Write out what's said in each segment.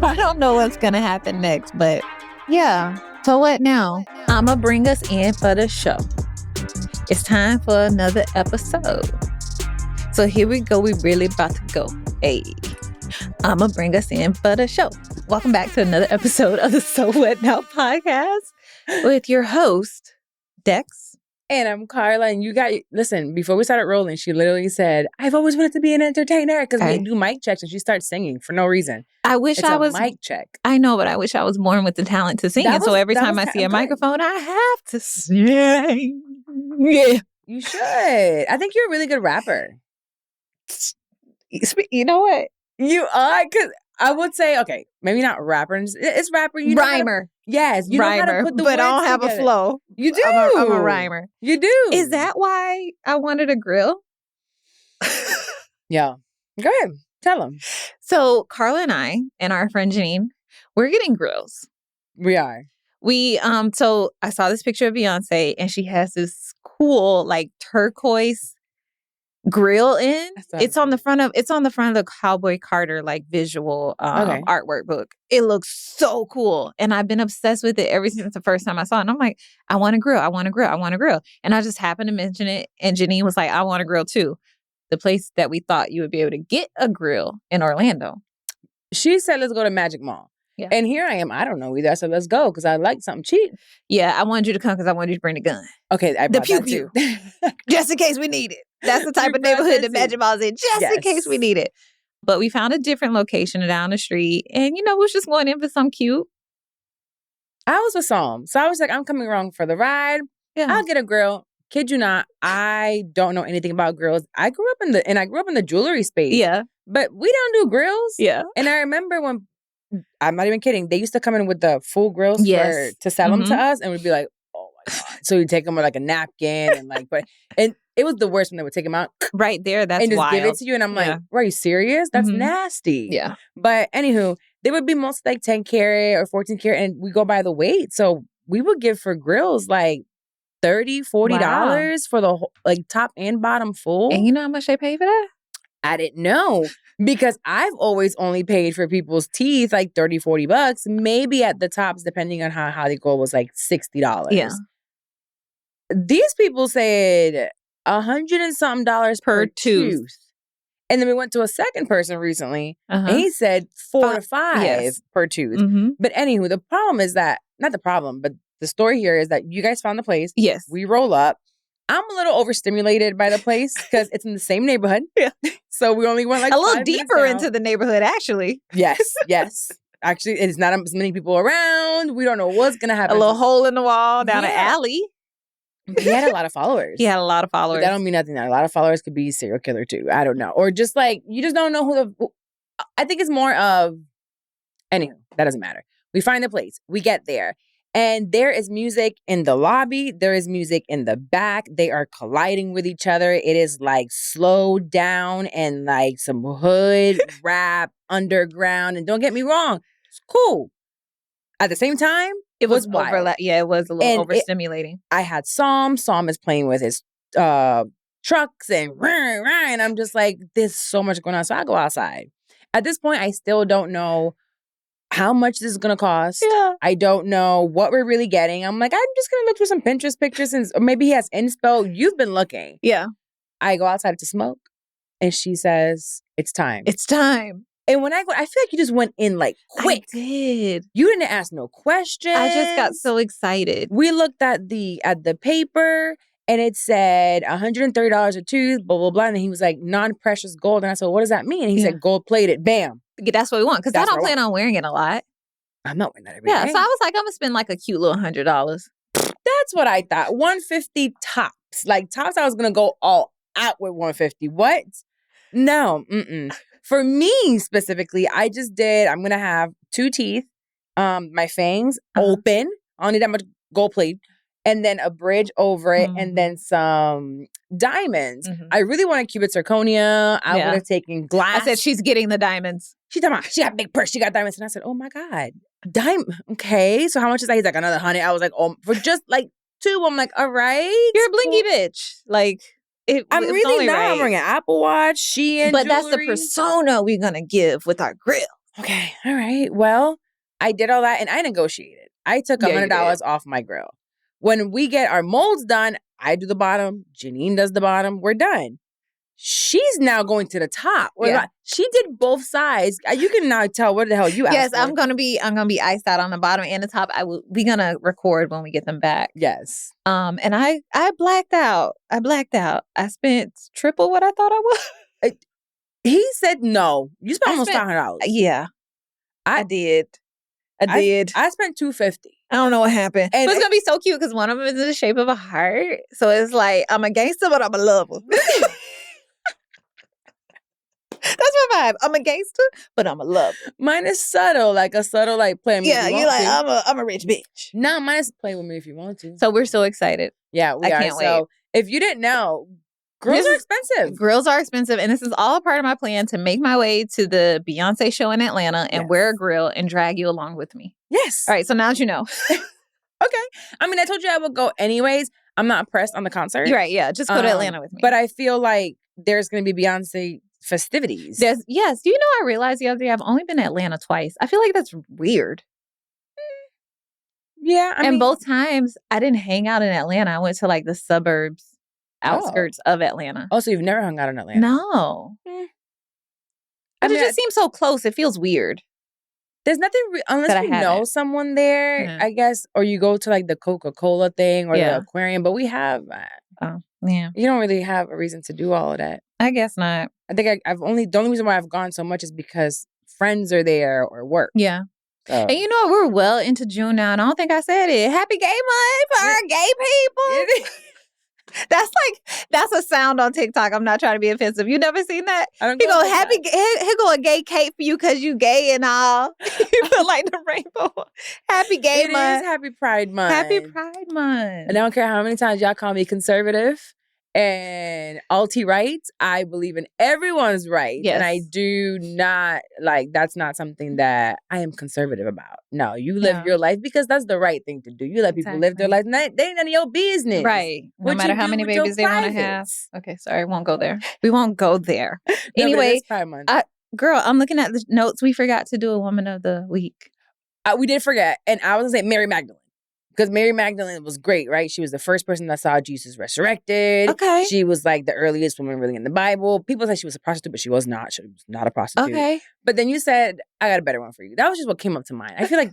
I don't know what's going to happen next, but yeah. So what now? I'm going to bring us in for the show. It's time for another episode. So here we go. We really about to go. Hey, I'm going to bring us in for the show. Welcome back to another episode of the So What Now podcast with your host, Dex. And I'm Carla, and listen, before we started rolling, she literally said, I've always wanted to be an entertainer, because we do mic checks and she starts singing for no reason. I wish it's I a was mic check. I know, but I wish I was born with the talent to sing. So every time I see a microphone, I have to sing. Yeah. You should. I think you're a really good rapper. You know what? You are, because I would say, okay, maybe not rapper. It's rapper. You rhymer. Yes, you rhymer, know how to put the but I don't have together. A flow. You do. I'm a rhymer. You do. Is that why I wanted a grill? Yeah. Go ahead. Tell them. So Carla and I and our friend Janine, we're getting grills. We are. So I saw this picture of Beyonce, and she has this cool, like, turquoise grill in. It's on the front of the Cowboy Carter, like, visual artwork book. It looks so cool. And I've been obsessed with it ever since the first time I saw it. And I'm like, I want a grill. I want a grill. I want a grill. And I just happened to mention it. And Janine was like, I want a grill too. The place that we thought you would be able to get a grill in Orlando. She said, let's go to Magic Mall. Yeah. And here I am. I don't know either. I said, let's go, because I like something cheap. Yeah, I wanted you to come because I wanted you to bring the gun. Okay, I brought that too. Just in case we need it. That's the type of neighborhood that Magic Mall's in, just in case we need it. But we found a different location down the street, and, we was just going in for something cute. I was with Psalm. So I was like, I'm coming along for the ride. Yeah. I'll get a grill. Kid you not, I don't know anything about grills. I grew up in the jewelry space. Yeah. But we don't do grills. Yeah. And I remember when, I'm not even kidding, they used to come in with the full grills to sell them to us, and we'd be like, oh my God. So we'd take them with like a napkin and it was the worst when they would take them out. Right there, that's and just wild. give it to you. And I'm like, are you serious? That's nasty. Yeah. But anywho, they would be mostly like 10 karat or 14 karat, and we go by the weight. So we would give for grills like $30, $40 for the whole, like, top and bottom full. And you know how much they pay for that? I didn't know, because I've always only paid for people's teeth like $30, $40. Maybe at the tops, depending on how they go, was like $60. Yeah. These people said $100 and something per tooth. And then we went to a second person recently, and he said $4 to $5 per tooth. Mm-hmm. But anywho, the problem is that, not the problem, but the story here is that you guys found the place. Yes. We roll up. I'm a little overstimulated by the place because it's in the same neighborhood. Yeah. So we only went like a little deeper into the neighborhood, actually. Yes. Actually, it's not as many people around. We don't know what's going to happen. A little hole in the wall down an alley. He had a lot of followers. He had a lot of followers. But that don't mean nothing. A lot of followers could be serial killer too. I don't know. Or just like, you just don't know I think it's more of, anywho, that doesn't matter. We find the place. We get there. And there is music in the lobby. There is music in the back. They are colliding with each other. It is like slowed down and like some hood, rap, underground. And don't get me wrong, it's cool. At the same time, it was wild. It was a little overstimulating. I had Psalm. Psalm is playing with his trucks and I'm just like, there's so much going on. So I go outside. At this point, I still don't know how much this is going to cost. Yeah. I don't know what we're really getting. I'm like, I'm just going to look through some Pinterest pictures, or maybe he has inspo. You've been looking. Yeah. I go outside to smoke, and she says, it's time. It's time. And when I go, I feel like you just went in like quick. I did. You didn't ask no questions. I just got so excited. We looked at the paper, and it said $130 a tooth, blah, blah, blah. And he was like, non-precious gold. And I said, what does that mean? And he said, gold plated. Bam. That's what we want. Because I don't plan on wearing it a lot. I'm not wearing that every day. Yeah, so I was like, I'm going to spend like a cute little $100. That's what I thought. $150 tops. Like, tops, I was going to go all out with $150. What? No. For me, specifically, I'm going to have 2 teeth, my fangs open. I don't need that much gold plate. And then a bridge over it, and then some diamonds. I really want to keep it zirconia. I would have taken glass. I said, she's getting the diamonds. She got a big purse. She got diamonds. And I said, oh my God, diamond. Okay, so how much is that? He's like, another 100. I was like, oh, for just like 2. I'm like, all right. You're a blingy bitch. Like, I'm really not. Right. I'm wearing an Apple Watch, Shein, but jewelry. That's the persona we're going to give with our grill. Okay, all right. Well, I did all that and I negotiated. I took $100 off my grill. When we get our molds done, I do the bottom. Janine does the bottom. We're done. She's now going to the top. She did both sides. You can now tell what the hell you asked for. I'm gonna be iced out on the bottom and the top. We're gonna record when we get them back. Yes. And I blacked out. I spent triple what I thought I would. He said no. You spent almost $500. Yeah. I did. I spent $250. I don't know what happened. But it's gonna be so cute because one of them is in the shape of a heart. So it's like I'm a gangster, but I'm a lover. That's my vibe. I'm a gangster, but I'm a lover. Mine is subtle, like play with me. Yeah, you're like I'm a rich bitch. No, mine is play with me if you want to. So we're so excited. Yeah, we are. Can't wait. So if you didn't know, grills are expensive. Grills are expensive, and this is all a part of my plan to make my way to the Beyonce show in Atlanta and wear a grill and drag you along with me. Yes. All right. So now that you know. Okay. I mean, I told you I would go anyways. I'm not pressed on the concert. You're right. Yeah. Just go to Atlanta with me. But I feel like there's going to be Beyonce festivities. Yes. Do you know I realized the other day I've only been to Atlanta twice. I feel like that's weird. Yeah. I mean, both times I didn't hang out in Atlanta. I went to like the suburbs, outskirts of Atlanta. Oh, so you've never hung out in Atlanta? No. But it just seems so close. It feels weird. There's nothing, unless you know someone there, I guess, or you go to like the Coca-Cola thing or the aquarium, but we have, you don't really have a reason to do all of that. I guess not. I think the only reason why I've gone so much is because friends are there or work. Yeah. And you know, we're well into June now, and I don't think I said it. Happy gay month for our gay people. That's a sound on TikTok. I'm not trying to be offensive. You never seen that? He go here go a gay cake for you because you gay and all. You feel like the rainbow. Happy gay month. It is Happy Pride Month. Happy Pride Month. And I don't care how many times y'all call me conservative and alt-rights. I believe in everyone's rights. Yes. And I do not, that's not something that I am conservative about. No, you live your life because that's the right thing to do. You let people live their life. They ain't none of your business. Right. No matter how many babies they want to have. Okay, sorry. Won't go there. We won't go there. Anyway, girl, I'm looking at the notes. We forgot to do a Woman of the Week. We did forget. And I was going to say Mary Magdalene. Because Mary Magdalene was great, right? She was the first person that saw Jesus resurrected. Okay. She was like the earliest woman really in the Bible. People say she was a prostitute, but she was not. She was not a prostitute. Okay. But then you said, I got a better one for you. That was just what came up to mind. I feel like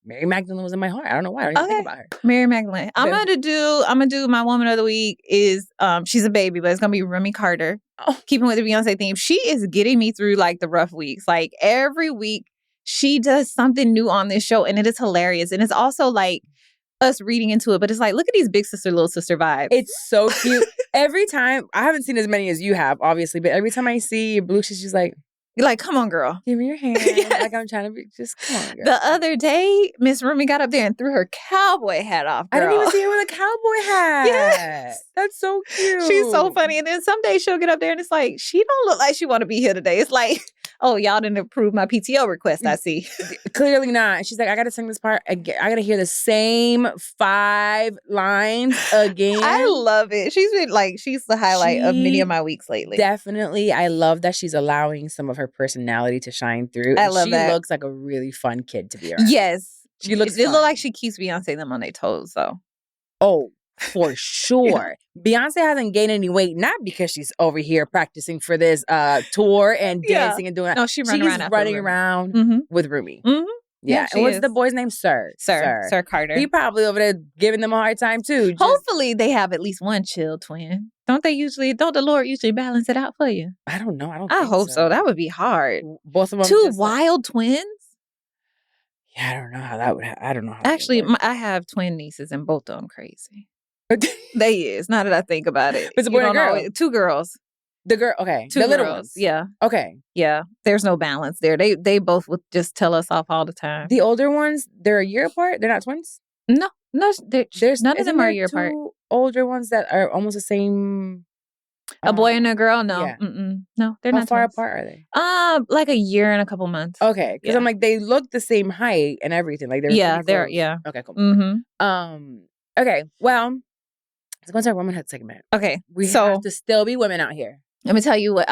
Mary Magdalene was in my heart. I don't know why. I don't even think about her. Mary Magdalene. I'm gonna do my Woman of the Week is she's a baby, but it's gonna be Remy Carter. Keeping with the Beyonce theme. She is getting me through like the rough weeks. Like every week she does something new on this show and it is hilarious. And it's also like us reading into it, but it's like, look at these big sister, little sister vibes. It's so cute. Every time, I haven't seen as many as you have, obviously, but every time I see Blue, she's just like, you're like, come on, girl. Give me your hand. Yes. Like I'm trying to be, just come on, girl. The other day, Miss Remy got up there and threw her cowboy hat off, girl. I didn't even see her with a cowboy hat. Yes. That's so cute. She's so funny. And then some days she'll get up there and it's like, she don't look like she want to be here today. It's like, oh, y'all didn't approve my PTO request, I see. Clearly not. She's like, I got to sing this part again. I got to hear the same 5 lines again. I love it. She's been like, she's the highlight of many of my weeks lately. Definitely. I love that she's allowing some of her personality to shine through. I love that. She looks like a really fun kid to be around. Yes. She looks It looks like she keeps Beyonce them on their toes, though. Oh, for sure. Beyonce hasn't gained any weight, not because she's over here practicing for this tour and dancing and doing that. No, she's running around with Rumi. Mm-hmm. Yeah. And what's the boy's name? Sir Carter. He probably over there giving them a hard time too. Hopefully they have at least one chill twin. Don't the Lord usually balance it out for you? I don't know. I hope so. That would be hard. Both of them. 2 wild twins? Yeah, I don't know how that would I don't know how Actually, I have twin nieces and both of them crazy. They is. Now that I think about it. It's a boy and a girl. 2 girls. The girl, okay. 2 the little girls. ones. Yeah. Okay. Yeah. There's no balance there. They both would just tell us off all the time. The older ones, they're a year apart? They're not twins? No. There's none of them are a year apart. Older ones that are almost the same. A boy and a girl? No. Yeah. No, they're not. How far twins. apart are they? Like a year and a couple months. Okay. Because I'm like, they look the same height and everything. Like they're Okay, cool. Mm-hmm. Okay. Well, let's go to our womanhood segment. Okay. We have to still be women out here. Let me tell you what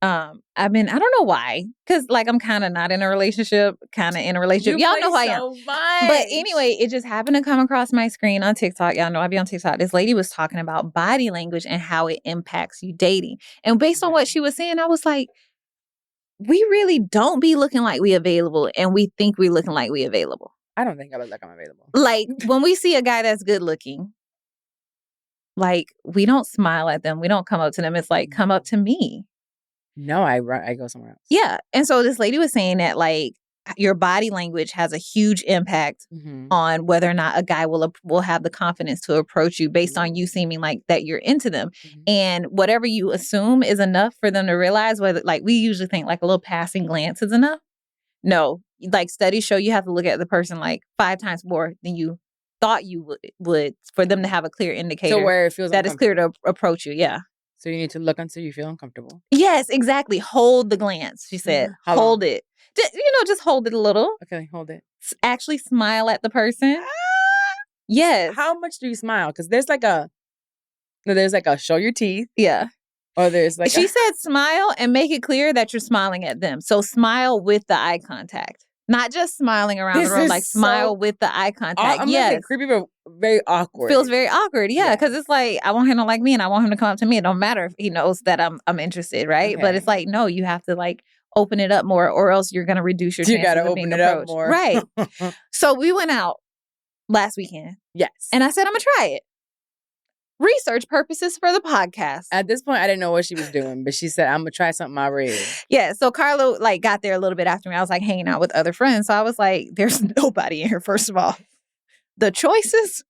I don't know why, because like I'm kind of not in a relationship, kind of in a relationship. Y'all know who I am. Much. But anyway, it just happened to come across my screen on TikTok. Y'all know I be on TikTok. This lady was talking about body language and how it impacts you dating. And based on what she was saying, I was like, we really don't be looking like we available, and we think we're looking like we available. I don't think I look like I'm available. Like when we see a guy that's good looking, like we don't smile at them. We don't come up to them. It's like, come up to me. No, I go somewhere else. Yeah. And so this lady was saying that like your body language has a huge impact on whether or not a guy will have the confidence to approach you based on you seeming like that you're into them. And whatever you assume is enough for them to realize, whether like we usually think like a little passing glance is enough. No, like studies show you have to look at the person like 5 times more than you thought you would for them to have a clear indicator so where it feels that it's clear to approach you. Yeah. So you need to look until you feel uncomfortable. Yes, exactly. Hold the glance, she said. Hold it. Just hold it a little. Okay, hold it. Actually smile at the person. Yes. How much do you smile? Because there's like a show your teeth. Yeah. Or there's like she said smile and make it clear that you're smiling at them. So smile with the eye contact. Not just smiling around the room, like smile with the eye contact. I'm gonna say creepy, but very awkward. Feels very awkward, yeah. Because it's like I want him to like me, and I want him to come up to me. It don't matter if he knows that I'm interested, right? Okay. But it's like no, you have to like open it up more, or else you're gonna reduce your chances of being approached. Up more, right? So we went out last weekend, yes, and I said I'm gonna try it. Research purposes for the podcast. At this point, I didn't know what she was doing, but she said, I'm going to try something I read. Yeah. So Carla like got there a little bit after me. I was like hanging out with other friends. So I was like, there's nobody in here, first of all. The choices?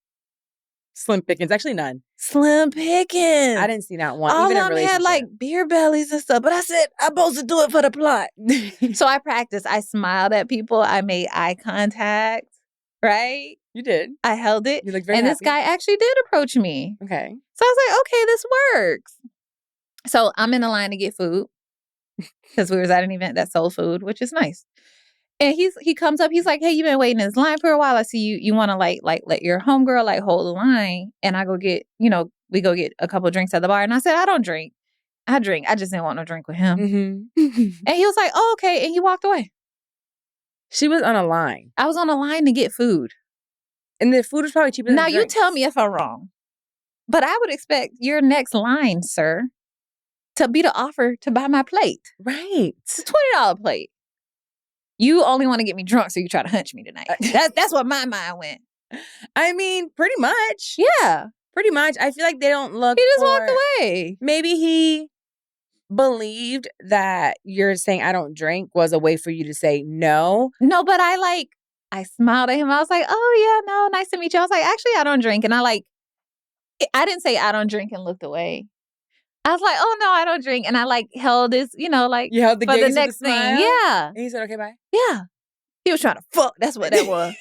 Slim pickings. Actually, none. Slim pickings. I didn't see not one. All even of them had like beer bellies and stuff. But I said, I'm supposed to do it for the plot. So I practiced. I smiled at people. I made eye contact. Right? You did. I held it. You looked very happy. This guy actually did approach me. Okay. So I was like, okay, this works. So I'm in the line to get food because we was at an event that sold food, which is nice. And he comes up, he's like, hey, you've been waiting in this line for a while. I see you want to like let your homegirl like hold the line. And I go get, we go get a couple of drinks at the bar. And I said, I don't drink. I drink. I just didn't want no drink with him. And he was like, oh, okay. And he walked away. She was on a line. I was on a line to get food. And the food was probably cheaper than Now drinks. You tell me if I'm wrong. But I would expect your next line, sir, to be the offer to buy my plate. Right. It's a $20 plate. You only want to get me drunk, so you try to hunch me tonight. That's what my mind went. I mean, pretty much. Yeah. Pretty much. I feel like they don't look. He just walked away. Maybe he believed that you're saying I don't drink was a way for you to say no. No, but I smiled at him. I was like, oh, yeah, no, nice to meet you. I was like, actually, I don't drink. And I didn't say I don't drink and looked away. I was like, oh, no, I don't drink. And I held this, you held the gaze for the next thing. Yeah. And he said, okay, bye. Yeah. He was trying to fuck. That's what that was.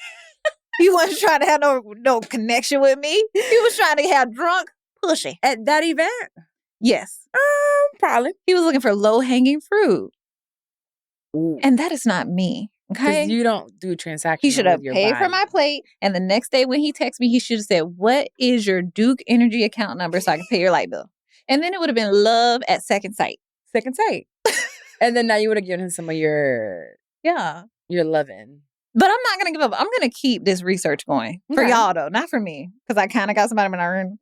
He wasn't trying to have no connection with me. He was trying to have drunk pussy. At that event? Yes. Probably. He was looking for low-hanging fruit. Ooh. And that is not me. Okay. Because you don't do transactions. He should have paid for my plate. And the next day when he texted me, he should have said, what is your Duke Energy account number so I can pay your light bill? And then it would have been love at second sight. Second sight. And then now you would have given him some of your loving. But I'm not going to give up. I'm going to keep this research going. For y'all, though. Not for me. Because I kind of got somebody in my room.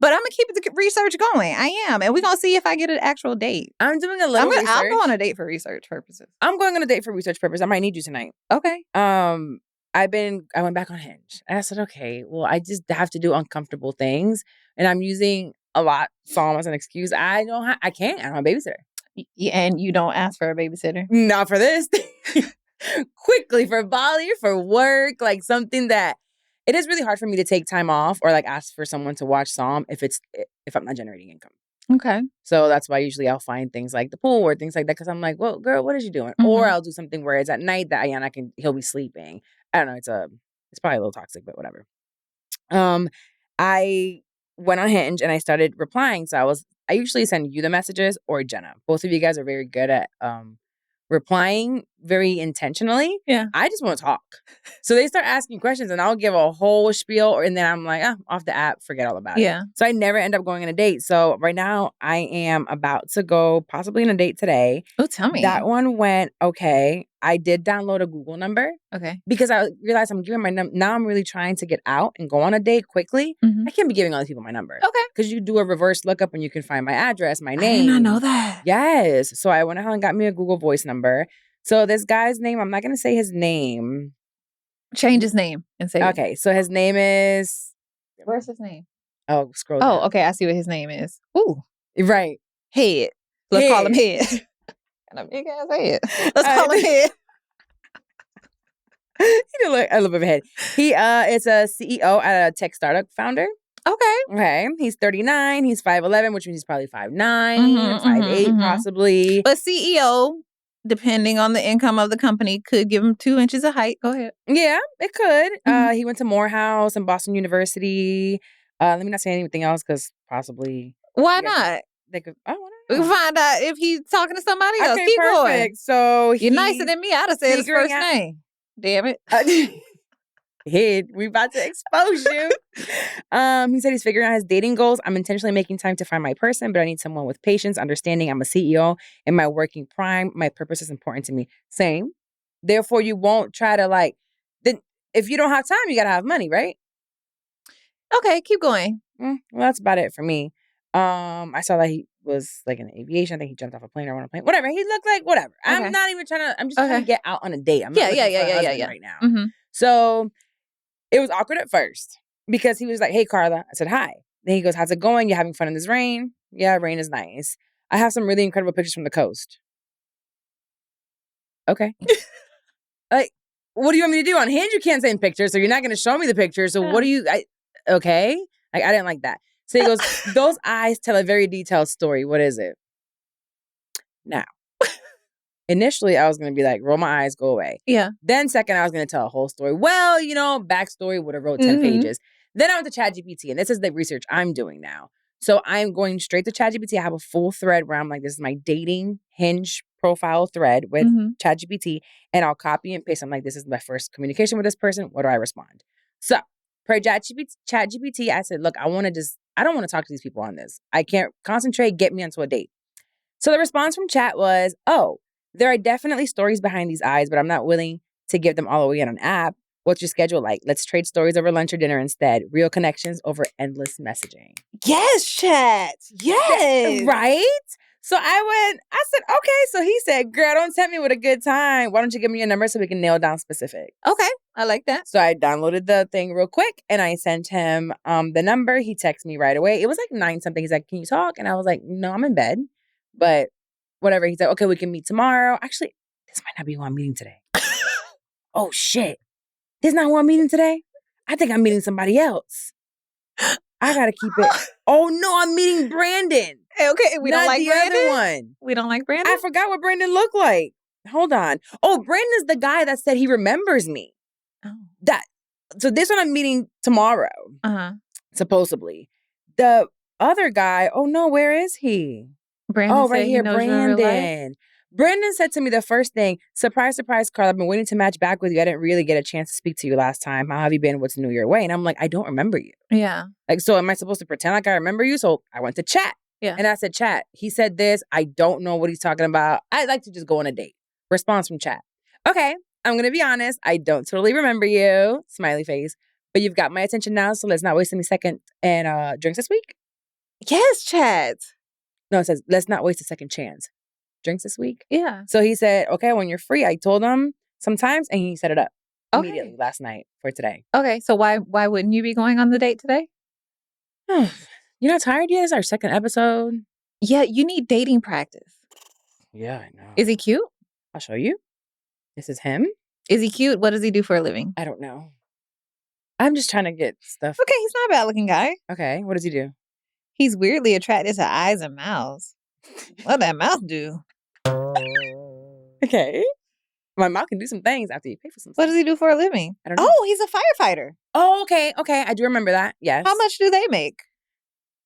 But I'm going to keep the research going. I am. And we're going to see if I get an actual date. I'm doing a little research. I'll go on a date for research purposes. I'm going on a date for research purposes. I might need you tonight. Okay. I went back on Hinge. And I said, okay, well, I just have to do uncomfortable things. And I'm using a lot Psalm as an excuse. I can't. I don't have a babysitter. And you don't ask for a babysitter? Not for this. Quickly for Bali, for work, like something that it is really hard for me to take time off or ask for someone to watch Psalm if I'm not generating income. Okay. So that's why usually I'll find things like the pool or things like that because I'm like, well, girl, what is you doing? Mm-hmm. Or I'll do something where it's at night that he'll be sleeping. I don't know. It's probably a little toxic, but whatever. I went on Hinge and I started replying. So I usually send you the messages or Jenna. Both of you guys are very good at replying very intentionally. Yeah. I just want to talk. So they start asking questions and I'll give a whole spiel and then I'm like, off the app, forget all about it. So I never end up going on a date. So right now I am about to go possibly on a date today. Oh, tell me. That one went okay. I did download a Google number. Okay. Because I realized I'm giving my number. Now I'm really trying to get out and go on a date quickly. Mm-hmm. I can't be giving all these people my number. Okay. Because you do a reverse lookup and you can find my address, my name. I did not know that. Yes. So I went ahead and got me a Google Voice number. So this guy's name, I'm not going to say his name. Change his name and say okay. So his name is... Where's his name? Oh, scroll down. Oh, okay. I see what his name is. Ooh. Right. Head. Let's call him Head. And a big ass head. Let's call him Head. He did look a little bit ahead. He is a CEO at a tech startup founder. Okay. He's 39. He's 5'11", which means he's probably 5'9", 5'8", possibly. But CEO, depending on the income of the company, could give him 2 inches of height. Go ahead. Yeah, it could. He went to Morehouse and Boston University. Let me not say anything else because possibly. Why not? They could. I want We can find out if he's talking to somebody else. Okay, Keep perfect. going. So you're nicer than me. I'd have said his first name. Damn it. Head, we about to expose you. He said he's figuring out his dating goals. I'm intentionally making time to find my person, but I need someone with patience, understanding. I'm a CEO in my working prime. My purpose is important to me. Same. Therefore, you won't try to then if you don't have time, you got to have money, right? Okay, keep going. Well, that's about it for me. I saw that he was in aviation. I think he jumped off a plane or on a plane. Whatever. He looked like whatever. Okay. I'm not even trying to. I'm just trying to get out on a date. I'm not looking for a husband right now. Mm-hmm. So it was awkward at first because he was like, "Hey, Carla." I said, "Hi." Then he goes, "How's it going? You having fun in this rain?" "Yeah, rain is nice. I have some really incredible pictures from the coast." Okay. What do you want me to do? On Hinge, you can't send pictures, so you're not going to show me the pictures. So what do you? Okay. I didn't like that. So he goes, "Those eyes tell a very detailed story. What is it?" Now, initially, I was going to be like, roll my eyes, go away. Yeah. Then second, I was going to tell a whole story. Well, backstory would have wrote 10 pages. Then I went to ChatGPT, and this is the research I'm doing now. So I'm going straight to ChatGPT. I have a full thread where I'm like, this is my dating Hinge profile thread with ChatGPT, and I'll copy and paste. I'm like, this is my first communication with this person. What do I respond? So per ChatGPT, I said, look, I don't want to talk to these people on this. I can't concentrate. Get me onto a date. So the response from chat was, there are definitely stories behind these eyes, but I'm not willing to give them all away on an app. What's your schedule like? Let's trade stories over lunch or dinner instead. Real connections over endless messaging. Yes, chat. Yes. Right? So I said, okay. So he said, girl, don't tempt me with a good time. Why don't you give me your number so we can nail down specifics? Okay. I like that. So I downloaded the thing real quick and I sent him the number. He texted me right away. It was 9 something. He's like, can you talk? And I was like, no, I'm in bed. But whatever. He's like, okay, we can meet tomorrow. Actually, this might not be who I'm meeting today. Oh, shit. This is not who I'm meeting today? I think I'm meeting somebody else. I got to keep it. Oh, no, I'm meeting Brandon. Okay, we don't like Brandon? Other one. We don't like Brandon? I forgot what Brandon looked like. Hold on. Oh, Brandon is the guy that said he remembers me. Oh. So this one I'm meeting tomorrow. Supposedly. The other guy, oh, no, where is he? Brandon right here, Brandon. Brandon said to me the first thing, surprise, surprise, Carla, I've been waiting to match back with you. I didn't really get a chance to speak to you last time. How have you been? What's new your way? And I'm like, I don't remember you. Yeah. So am I supposed to pretend like I remember you? So I went to chat. Yeah. And I said, chat, he said this. I don't know what he's talking about. I'd like to just go on a date. Response from chat. Okay, I'm going to be honest. I don't totally remember you. Smiley face. But you've got my attention now, so let's not waste any second and drinks this week? Yes, chat. No, it says, let's not waste a second chance. Drinks this week? Yeah. So he said, okay, when you're free. I told him sometimes, and he set it up immediately last night for today. Okay, so why wouldn't you be going on the date today? You're not tired yet? It's our second episode. Yeah, you need dating practice. Yeah, I know. Is he cute? I'll show you. This is him. Is he cute? What does he do for a living? I don't know. I'm just trying to get stuff. Okay, he's not a bad looking guy. Okay, what does he do? He's weirdly attracted to eyes and mouths. What that mouth do? Okay. My mouth can do some things after you pay for some stuff. What does he do for a living? I don't know. Oh, he's a firefighter. Oh, okay. I do remember that. Yes. How much do they make?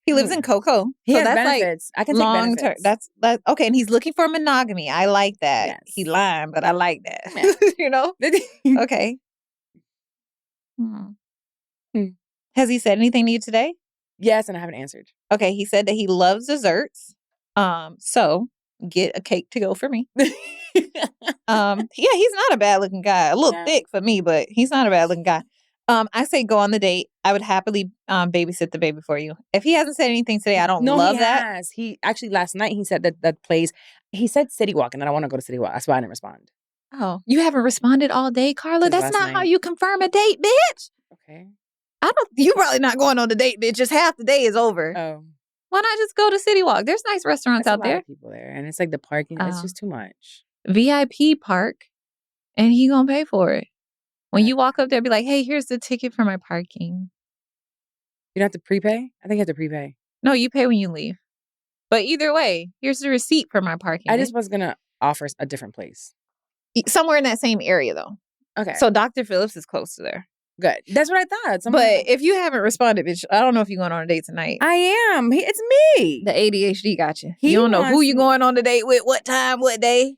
He lives in Cocoa. He so has that's benefits. like I can take long term. benefits. That's okay. And he's looking for monogamy. I like that. Yes. He lying, but I like that. Yeah. You know? Okay. Hmm. Has he said anything to you today? Yes, and I haven't answered. Okay, he said that he loves desserts. So get a cake to go for me. Yeah, he's not a bad looking guy. A little thick for me, but he's not a bad looking guy. I say go on the date. I would happily babysit the baby for you. If he hasn't said anything today, I don't love that. Has. He actually last night he said that place. He said City Walk, and then I want to go to City Walk. That's why I didn't respond. Oh, you haven't responded all day, Carla. That's not how you confirm a date, bitch. Okay. You probably not going on the date, bitch. Just half the day is over. Oh. Why not just go to City Walk? There's nice restaurants out there. People there, and it's like the parking. It's just too much. VIP park, and he gonna pay for it. When you walk up there, be like, "Hey, here's the ticket for my parking." You don't have to prepay? I think you have to prepay. No, you pay when you leave. But either way, here's the receipt for my parking. I just was gonna offer a different place. Somewhere in that same area, though. Okay. So Dr. Phillips is close to there. Good. That's what I thought. But if you haven't responded, bitch, I don't know if you're going on a date tonight. I am. It's me. The ADHD got you. You don't know who you going on the date with, what time, what day.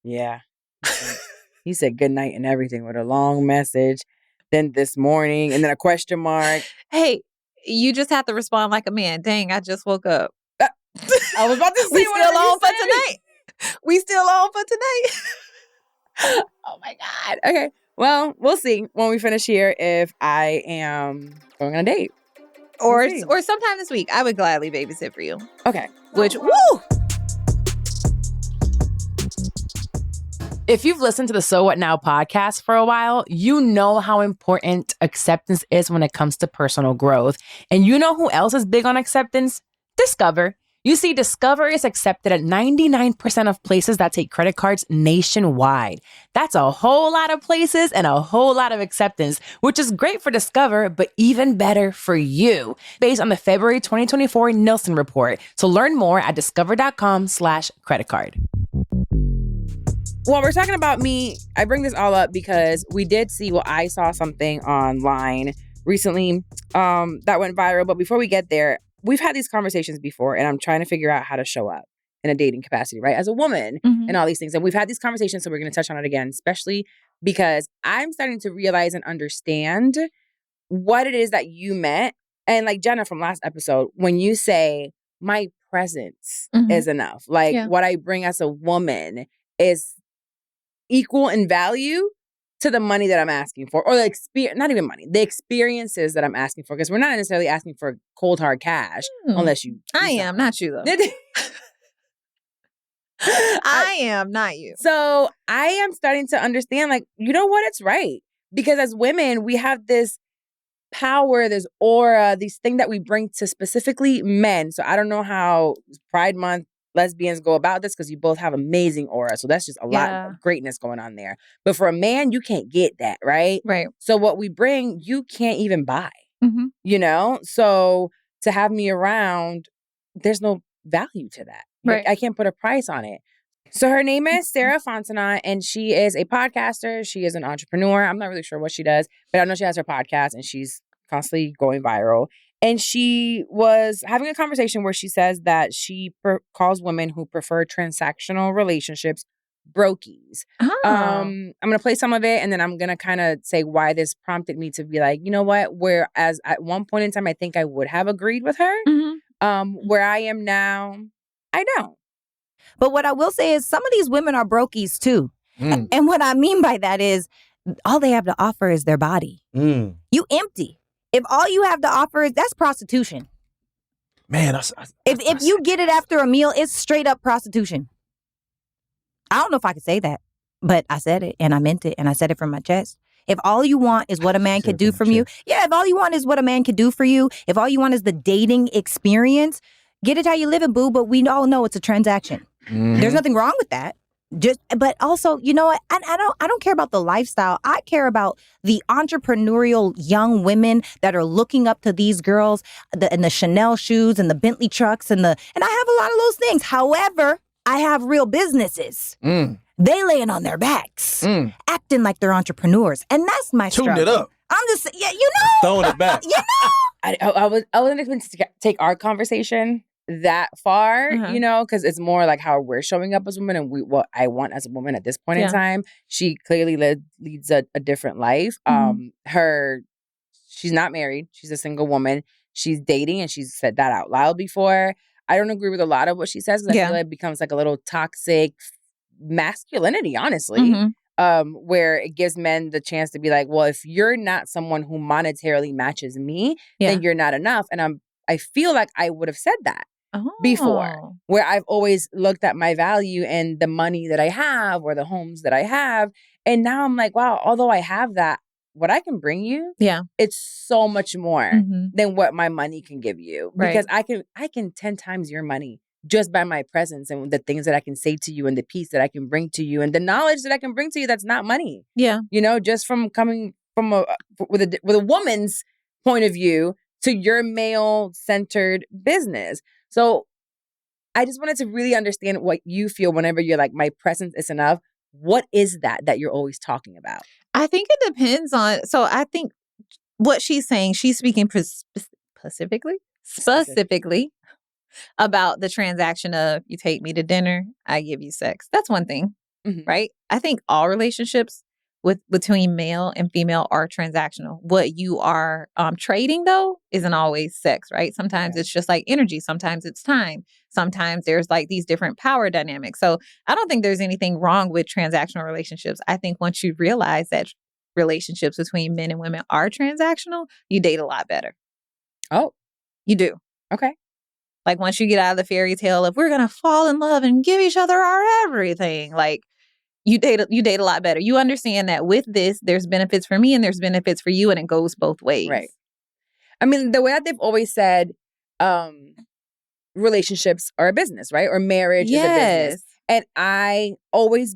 Yeah. He said good night and everything with a long message. Then this morning and then a question mark. Hey, you just have to respond like a man. Dang, I just woke up. I was about to say we still on for tonight. We still on for tonight. Oh my God. Okay. Well, we'll see when we finish here if I am going on a date. Or sometime this week. I would gladly babysit for you. Okay. Woo! If you've listened to the So What Now podcast for a while, you know how important acceptance is when it comes to personal growth. And you know who else is big on acceptance? Discover. You see, Discover is accepted at 99% of places that take credit cards nationwide. That's a whole lot of places and a whole lot of acceptance, which is great for Discover, but even better for you, based on the February 2024 Nielsen report. So learn more at discover.com/credit card. Well, we're talking about me. I bring this all up because we did see, I saw something online recently that went viral. But before we get there, we've had these conversations before, and I'm trying to figure out how to show up in a dating capacity, right? As a woman and all these things. And we've had these conversations, so we're going to touch on it again, especially because I'm starting to realize and understand what it is that you meant. And like Jenna from last episode, when you say my presence is enough, like what I bring as a woman is equal in value to the money that I'm asking for, or the experience, not even money, the experiences that I'm asking for, because we're not necessarily asking for cold hard cash unless you. I am, not you though. I am, not you. So I am starting to understand, like, you know what? It's right. Because as women, we have this power, this aura, these things that we bring to specifically men. So I don't know how Pride Month lesbians go about this, because you both have amazing aura. So that's just a lot of greatness going on there. But for a man, you can't get that, right? Right. So what we bring, you can't even buy, you know? So to have me around, there's no value to that. Right. I can't put a price on it. So her name is Sarah Fontenot, and she is a podcaster. She is an entrepreneur. I'm not really sure what she does, but I know she has her podcast, and she's constantly going viral. And she was having a conversation where she says that she calls women who prefer transactional relationships brokies. I'm going to play some of it, and then I'm going to kind of say why this prompted me to be like, you know what? Whereas at one point in time, I think I would have agreed with her. Where I am now, I don't. But what I will say is some of these women are brokies too. And what I mean by that is all they have to offer is their body. You empty. If all you have to offer is, that's prostitution. Man, if you get it after a meal, it's straight up prostitution. I don't know if I could say that, but I said it and I meant it and I said it from my chest. If all you want is what a man could do from you, if all you want is what a man could do for you, if all you want is the dating experience, get it how you live it, boo. But we all know it's a transaction. There's nothing wrong with that. But also, you know what? I don't care about the lifestyle. I care about the entrepreneurial young women that are looking up to these girls, and the Chanel shoes and the Bentley trucks and I have a lot of those things. However, I have real businesses. They laying on their backs, acting like they're entrepreneurs, and that's my struggle. Tune it up. I'm just, you know, throwing it back. You know, I wasn't expecting to take our conversation that far, Uh-huh. because it's more like how we're showing up as women and what I want as a woman at this point in Yeah. time. She clearly leads a different life. She's not married. She's a single woman. She's dating, and she's said that out loud before. I don't agree with a lot of what she says because I feel like it becomes like a little toxic masculinity, honestly. Where it gives men the chance to be like, well, if you're not someone who monetarily matches me, then you're not enough. And I feel like I would have said that before, where I've always looked at my value and the money that I have or the homes that I have. And now I'm like, wow, although I have that, what I can bring you, it's so much more than what my money can give you. Because I can 10 times your money just by my presence and the things that I can say to you and the peace that I can bring to you and the knowledge that I can bring to you that's not money. Yeah. Just from coming from with a woman's point of view to your male-centered business. So I just wanted to really understand what you feel whenever you're like, my presence is enough. What is that you're always talking about? I think it depends on, so I think what she's saying, she's speaking specifically about the transaction of you take me to dinner, I give you sex. That's one thing, right? I think all relationships between male and female are transactional. What you are trading, though, isn't always sex, right? Sometimes it's just like energy. Sometimes it's time. Sometimes there's like these different power dynamics. So I don't think there's anything wrong with transactional relationships. I think once you realize that relationships between men and women are transactional, you date a lot better. Oh, you do. Okay. Like once you get out of the fairy tale of we're gonna fall in love and give each other our everything, like you date a lot better. You understand that with this, there's benefits for me and there's benefits for you, and it goes both ways. Right. I mean, the way that they've always said, relationships are a business, right? Or marriage is a business, and I believe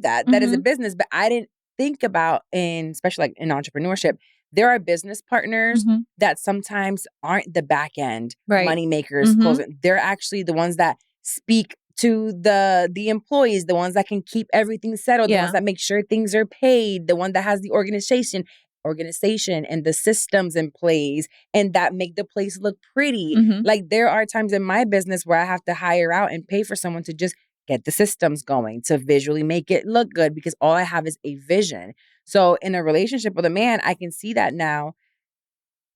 that is a business, but I didn't think about especially like in entrepreneurship. There are business partners that sometimes aren't the back end money makers. They're actually the ones that speak to the employees, the ones that can keep everything settled, the ones that make sure things are paid, the one that has the organization and the systems in place and that make the place look pretty. Like there are times in my business where I have to hire out and pay for someone to just get the systems going to visually make it look good because all I have is a vision. So in a relationship with a man, I can see that now.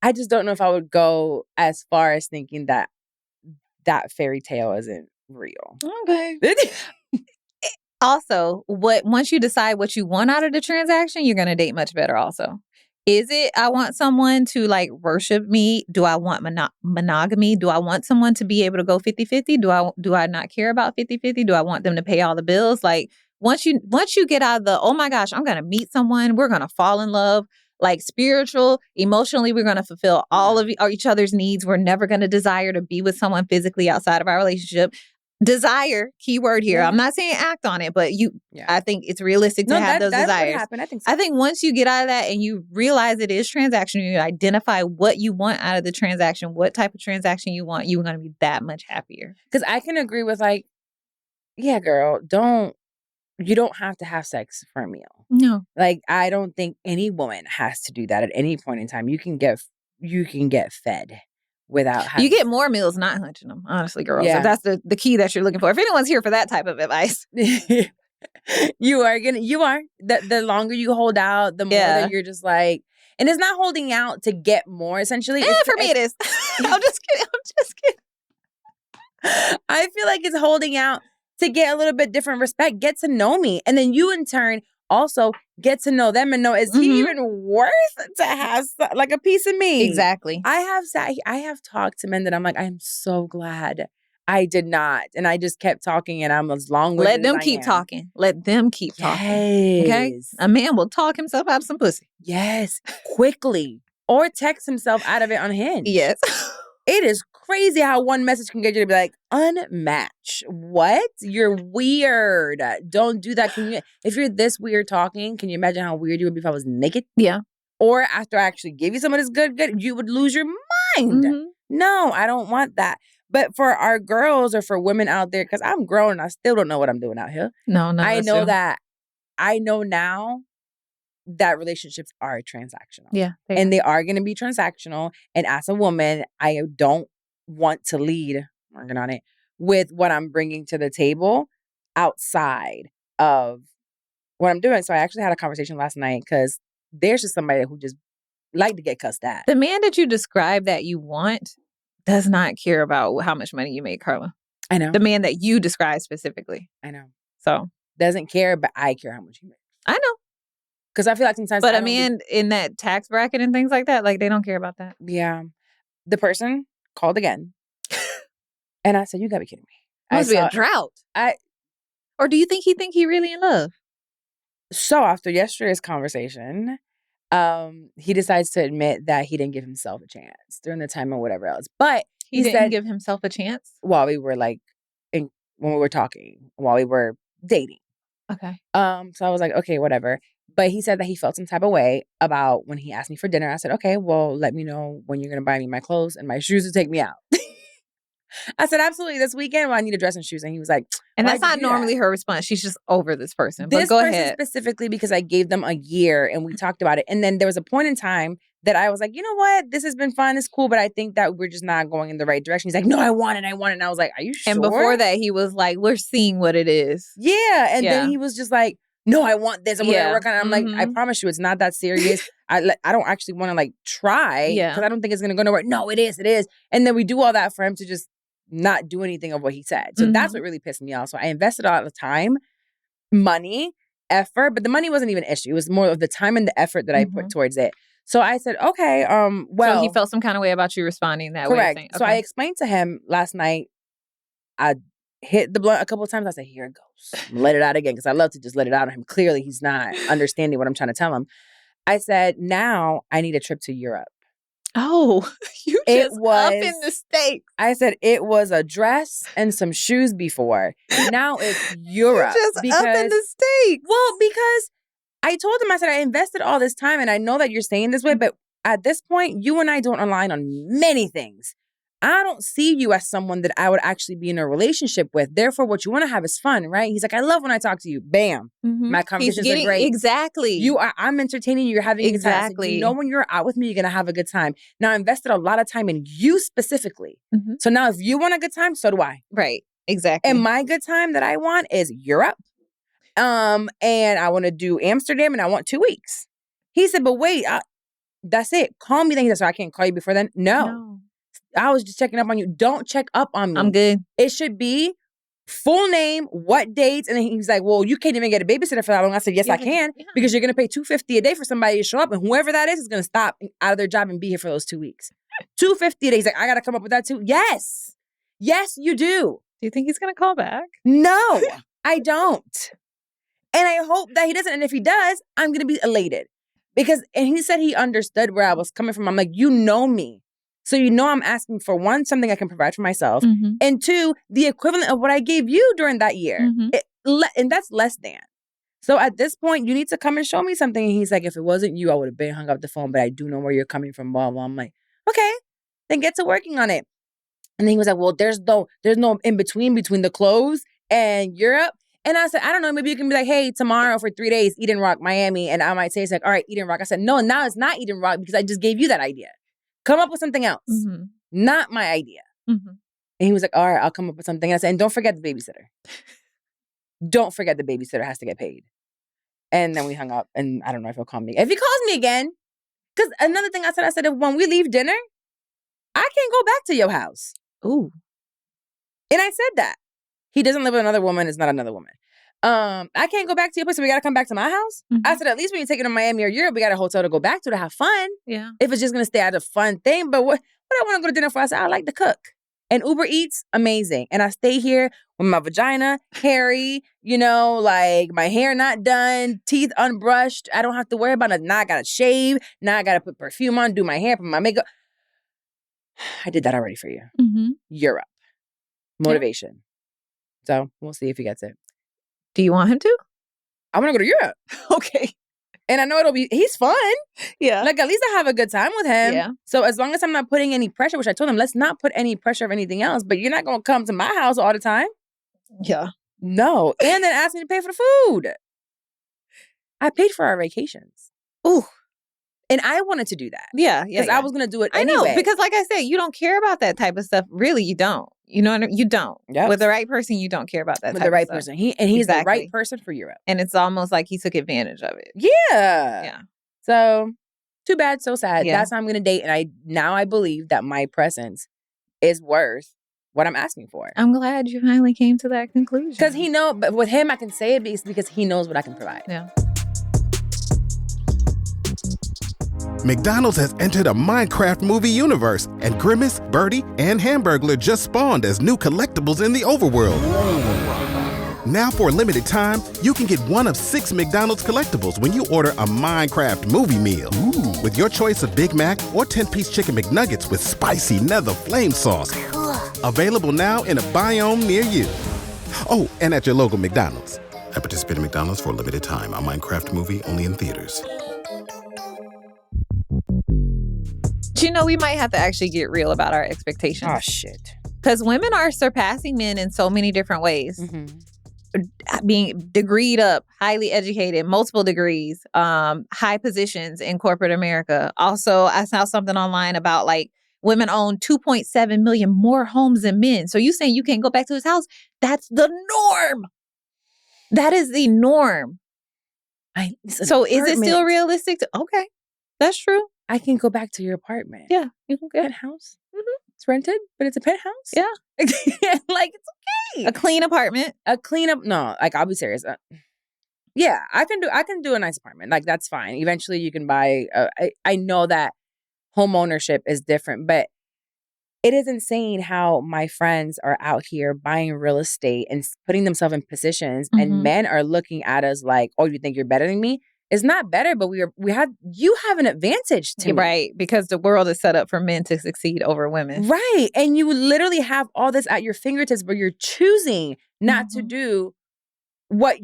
I just don't know if I would go as far as thinking that fairy tale isn't real. Okay. Also, once you decide what you want out of the transaction, you're going to date much better also. Is it, I want someone to like worship me? Do I want monogamy? Do I want someone to be able to go 50-50? Do I not care about 50-50? Do I want them to pay all the bills? Like once you get out of the, oh my gosh, I'm going to meet someone, we're going to fall in love, like spiritual, emotionally, we're going to fulfill all of each other's needs. We're never going to desire to be with someone physically outside of our relationship. Desire, key word here. I'm not saying act on it, but I think it's realistic to have those desires. That would happen. I think so. I think once you get out of that and you realize it is transactional, you identify what you want out of the transaction, what type of transaction you want, you're going to be that much happier. Because I can agree with like, yeah, girl, you don't have to have sex for a meal. No. Like, I don't think any woman has to do that at any point in time. You can get fed without having you get more meals not hunching them, honestly, girls. Yeah. If that's the key that you're looking for. If anyone's here for that type of advice. You are. The longer you hold out, the more that you're just like, and it's not holding out to get more, essentially. For me it is. I'm just kidding. I feel like it's holding out to get a little bit different respect, get to know me. And then you in turn also get to know them and know, is he even worth to have like a piece of me? Exactly. I have talked to men that I'm like, I'm so glad I did not. And I just kept talking and I'm as long-winded Let them keep talking. Let them keep talking. Okay? A man will talk himself out of some pussy. Yes. Quickly. Or text himself out of it on Hinge. Yes. It is crazy how one message can get you to be like, unmatch. What? You're weird. Don't do that. If you're this weird talking, can you imagine how weird you would be if I was naked? Yeah. Or after I actually give you some of this good, you would lose your mind. No, I don't want that. But for our girls or for women out there, because I'm grown and I still don't know what I'm doing out here. No, I know that. I know now that relationships are transactional. Yeah. And they are going to be transactional. And as a woman, I don't want to lead, working on it, with what I'm bringing to the table outside of what I'm doing. So I actually had a conversation last night because there's just somebody who just like to get cussed at. The man that you describe that you want does not care about how much money you make, Carla. I know. The man that you describe specifically. I know. So. Doesn't care, but I care how much you make. I know. Because I feel like sometimes. But a man in that tax bracket and things like that, like they don't care about that. Yeah. The person called again. And I said, you gotta be kidding me. Must be a drought. Or do you think he really in love? So after yesterday's conversation, he decides to admit that he didn't give himself a chance during the time or whatever else. But he didn't give himself a chance while we were when we were talking, while we were dating. Okay. So I was like, okay, whatever. But he said that he felt some type of way about when he asked me for dinner. I said, okay, well, let me know when you're gonna buy me my clothes and my shoes to take me out. I said, absolutely, this weekend I need a dress and shoes. And he was like, and that's not normally her response. She's just over this person. But this go person ahead. Specifically because I gave them a year and we talked about it. And then there was a point in time that I was like, you know what? This has been fun. It's cool. But I think that we're just not going in the right direction. He's like, no, I want it. And I was like, are you sure? And before that, he was like, we're seeing what it is. Yeah. And then he was just like, no, I want this. And we're going to work on it. I'm like, I promise you, it's not that serious. I don't actually want to try. Yeah. Because I don't think it's going to go nowhere. No, it is. It is. And then we do all that for him to just not do anything of what he said. So that's what really pissed me off. So I invested a lot of time, money, effort, but the money wasn't even an issue. It was more of the time and the effort that I put towards it. So I said, okay, well. So he felt some kind of way about you responding that way. Correct. So I explained to him last night, I hit the blunt a couple of times. I said, here it goes. Let it out again because I love to just let it out on him. Clearly, he's not understanding what I'm trying to tell him. I said, now I need a trip to Europe. Oh, you just up in the States. I said it was a dress and some shoes before. Now it's Europe. You just up in the States. Well, because I told him, I said, I invested all this time and I know that you're saying this way, but at this point, you and I don't align on many things. I don't see you as someone that I would actually be in a relationship with. Therefore, what you want to have is fun, right? He's like, I love when I talk to you. Bam. My conversations are great. Exactly. I'm entertaining you. You're having a good time. Exactly. So you know when you're out with me, you're going to have a good time. Now, I invested a lot of time in you specifically. So now if you want a good time, so do I. Right. Exactly. And my good time that I want is Europe. And I want to do Amsterdam and I want 2 weeks. He said, but wait, that's it. Call me then. He said, so I can't call you before then? No. I was just checking up on you. Don't check up on me. I'm good. It should be full name, what dates, and then he's like, well, you can't even get a babysitter for that long. I said, yes, I can, because you're going to pay $250 a day for somebody to show up, and whoever that is going to stop out of their job and be here for those 2 weeks. $250 a day. He's like, I got to come up with that too. Yes. Yes, you do. Do you think he's going to call back? No, I don't. And I hope that he doesn't. And if he does, I'm going to be elated. And he said he understood where I was coming from. I'm like, you know me. So you know I'm asking for one, something I can provide for myself. And two, the equivalent of what I gave you during that year. And that's less than. So at this point, you need to come and show me something. And he's like, if it wasn't you, I would have been hung up the phone, but I do know where you're coming from, blah, blah. I'm like, okay, then get to working on it. And then he was like, well, there's no in between the clothes and Europe. And I said, I don't know, maybe you can be like, hey, tomorrow for 3 days, Eden Rock, Miami. And I might say, it's like, all right, Eden Rock. I said, no, now it's not Eden Rock because I just gave you that idea. Come up with something else. Not my idea. And he was like, all right, I'll come up with something. I said, and don't forget the babysitter. Don't forget the babysitter has to get paid. And then we hung up, and I don't know if he'll call me. If he calls me again, because another thing I said, if when we leave dinner, I can't go back to your house. Ooh. And I said that. He doesn't live with another woman. It's not another woman. I can't go back to your place, so we got to come back to my house. I said, at least when you take it to Miami or Europe, we got a hotel to go back to have fun. Yeah. If it's just going to stay as a fun thing. But what I want to go to dinner for, I said, I like to cook. And Uber Eats, amazing. And I stay here with my vagina hairy, like my hair not done, teeth unbrushed. I don't have to worry about it. Now I got to shave. Now I got to put perfume on, do my hair, put my makeup. I did that already for you. Europe. Motivation. So we'll see if he gets it. Do you want him to? I want to go to Europe. Okay. And I know he's fun. Yeah. Like, at least I have a good time with him. Yeah. So as long as I'm not putting any pressure, which I told him, let's not put any pressure of anything else, but you're not going to come to my house all the time. Yeah. No. And then ask me to pay for the food. I paid for our vacations. Ooh. And I wanted to do that. Yeah. Because I was going to do it anyway. I know, because like I said, you don't care about that type of stuff. Really, you don't. You know what I mean? You don't. Yep. With the right person, you don't care about that With type the right of stuff. person. He's the right person for Europe. And it's almost like he took advantage of it. Yeah. Yeah. So, too bad, so sad. Yeah. That's how I'm going to date. And I believe that my presence is worth what I'm asking for. I'm glad you finally came to that conclusion. Because but with him, I can say it because he knows what I can provide. Yeah. McDonald's has entered a Minecraft movie universe, and Grimace, Birdie, and Hamburglar just spawned as new collectibles in the overworld. Now for a limited time, you can get one of 6 McDonald's collectibles when you order a Minecraft movie meal. Ooh. With your choice of Big Mac or 10-piece chicken McNuggets with spicy nether flame sauce. Available now in a biome near you. Oh, and at your local McDonald's. At participating McDonald's for a limited time. A Minecraft movie only in theaters. You know, we might have to actually get real about our expectations. Oh, shit. Because women are surpassing men in so many different ways. Mm-hmm. Being degreed up, highly educated, multiple degrees, high positions in corporate America. Also, I saw something online about like women own 2.7 million more homes than men. So you saying you can't go back to his house? That's the norm. That is the norm. So is it still realistic? Okay, that's true. I can go back to your apartment. Yeah, you can get a house. Mm-hmm. It's rented, but it's a penthouse. Yeah, like it's okay. A clean apartment. No, like I'll be serious. Yeah, I can do a nice apartment. Like that's fine. Eventually, you can buy. I know that home ownership is different, but it is insane how my friends are out here buying real estate and putting themselves in positions, mm-hmm. and men are looking at us like, "Oh, you think you're better than me?" It's not better, but you have an advantage to me. Right, because the world is set up for men to succeed over women. Right, and you literally have all this at your fingertips, but you're choosing not mm-hmm. to do what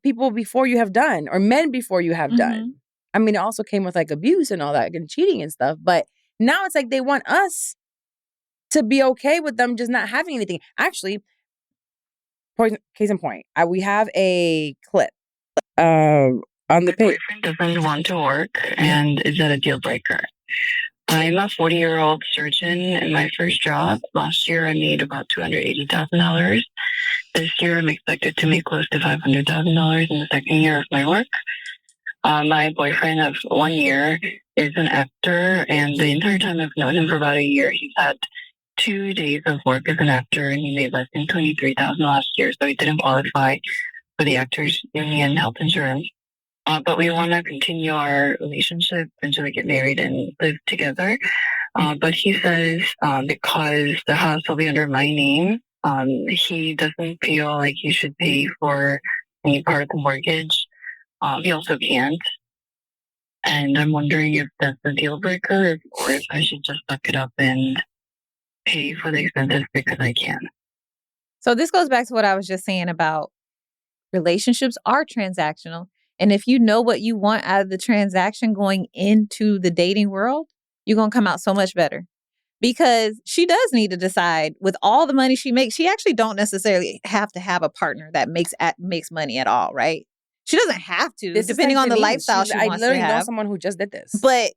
people before you have done, or men before you have mm-hmm. done. I mean, it also came with like abuse and all that and cheating and stuff, but now it's like they want us to be okay with them just not having anything. Actually, case in point, we have a clip. On the page. My boyfriend doesn't want to work, and is that a deal breaker? I'm a 40-year-old surgeon in my first job. Last year, I made about $280,000. This year, I'm expected to make close to $500,000 in the second year of my work. My boyfriend of 1 year is an actor, and the entire time I've known him for about a year, he's had 2 days of work as an actor, and he made less than $23,000 last year, so he didn't qualify for the Actors Union health insurance. But we want to continue our relationship until we get married and live together. But he says because the house will be under my name, he doesn't feel like he should pay for any part of the mortgage. He also can't. And I'm wondering if that's a deal breaker or if I should just suck it up and pay for the expenses because I can. So this goes back to what I was just saying about relationships are transactional. And if you know what you want out of the transaction going into the dating world, you're going to come out so much better. Because she does need to decide with all the money she makes, she actually don't necessarily have to have a partner that makes money at all, right? She doesn't have to, depending on the lifestyle she wants to have. I literally know someone who just did this. But